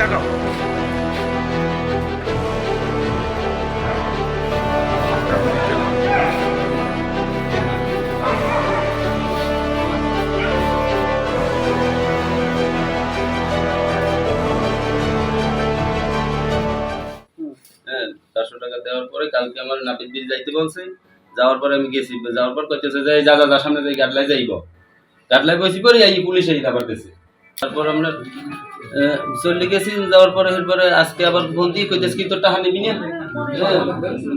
হ্যাঁ, 400 টাকা দেওয়ার পরে কালকে আমার নাপিত বিল যাইতে বলছে। যাওয়ার পরে আমি গেছি, যাওয়ার পর কইতেছে যে যা সামনে যাই গাডলাই যাইব। গাডলাই কইছি পরে এই পুলিশ এই খাবারতেছে। তারপর আমরা চলে গেছি, যাওয়ার পরে এরপরে আজকে আবার ফোন দিয়ে কইতেছে কি তোর টাকা নিবি না,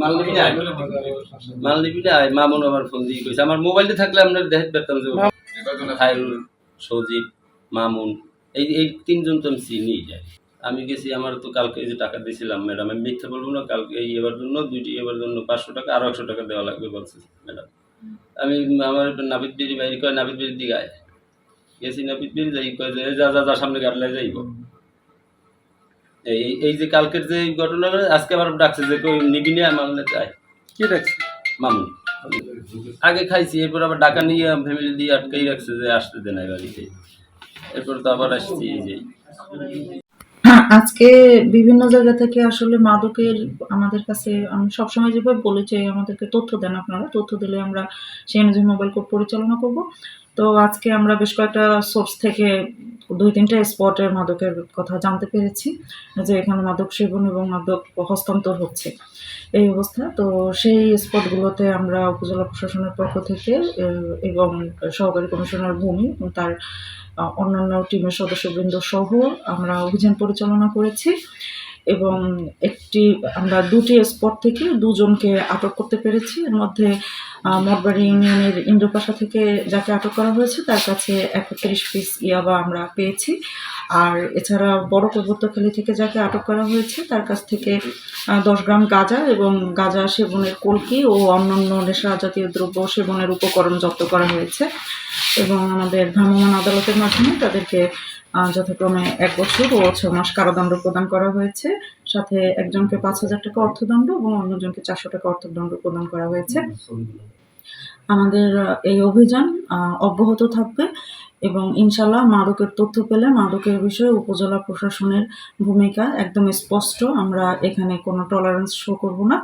মাল নিবি না, মাল নিবি না। মামুন আমার ফোন দিয়ে কইছে, আমার মোবাইলে থাকলে আমরা দেখতে পারতাম যে খায়রুল, সজীব, মামুন এই তিনজন তো আমি চিনি যাই। আমি গেছি, আমার তো কালকে এই যে টাকা দিয়েছিলাম ম্যাডাম, আমি মিথ্যা বলবো না, কালকে এই এবার জন্য দুইটি এবার জন্য 500 টাকা আরো 100 টাকা দেওয়া লাগবে বলছে ম্যাডাম। আমি আমার নাপিত বিড়ি বাইরে কয় নাপিত বিড়ির দিকে আয়, গেছি নাপিত বিড়ি যাই কয় যে যা সামনে গাড়লাই যাইব। এই যে কালকের যে ঘটনা, আজকে আবার ডাকছে যে কই নিবি না, মামলা চাই। কি ডাকছে? মামুন আগে খাইছি, এরপর আবার ডাকা নিয়ে ফ্যামিলি দিয়ে আটকাই রাখছে যে আসতে দেয় না বাড়িতে। এরপর তো আবার আসছি এই যে। আজকে বিভিন্ন জায়গা থেকে আসলে মাদকের আমাদের কাছে, আমি সবসময় যেভাবে বলি যে আমাদেরকে তথ্য দেন, আপনারা তথ্য দিলে আমরা সেই অনুযায়ী মোবাইল কোর্ট পরিচালনা করব। তো আজকে আমরা বেশ কয়েকটা সোর্স থেকে 2-3টা স্পটের মাদকের কথা জানতে পেরেছি যে এখানে মাদক সেবন এবং মাদক হস্তান্তর হচ্ছে এই অবস্থা। তো সেই স্পটগুলোতে আমরা উপজেলা প্রশাসনের পক্ষ থেকে এবং সহকারী কমিশনার ভূমি এবং তার অন্যান্য টিমের সদস্যবৃন্দ সহ আমরা অভিযান পরিচালনা করেছি এবং আমরা 2টি স্পট থেকে 2জনকে আটক করতে পেরেছি। এর মধ্যে মঠবাড়ি ইউনিয়নের ইন্দ্রপাশা থেকে যাকে আটক করা হয়েছে তার কাছে 31 পিস ইয়াবা আমরা পেয়েছি। আর এছাড়া বড় কৈবত্যখালী থেকে যাকে আটক করা হয়েছে তার কাছ থেকে 10 গ্রাম গাঁজা এবং গাঁজা সেবনের কলকি ও অন্যান্য নেশা জাতীয় দ্রব্য সেবনের উপকরণ জব্দ করা হয়েছে এবং আমাদের ভ্রাম্যমাণ আদালতের মাধ্যমে তাদেরকে যথাক্রমে 1 বছর ও 6 মাস কারাদণ্ড প্রদান করা হয়েছে। সাথে একজনকে 5,000 টাকা অর্থদণ্ড এবং অন্যজনকে 400 টাকা অর্থদণ্ড প্রদান করা হয়েছে। আমাদের এই অভিযান অব্যাহত থাকবে এবং ইনশাল্লাহ মাদকের তথ্য পেলে মাদকের বিষয়ে উপজেলা প্রশাসনের ভূমিকা একদম স্পষ্ট। আমরা এখানে কোনো টলারেন্স শো করব না।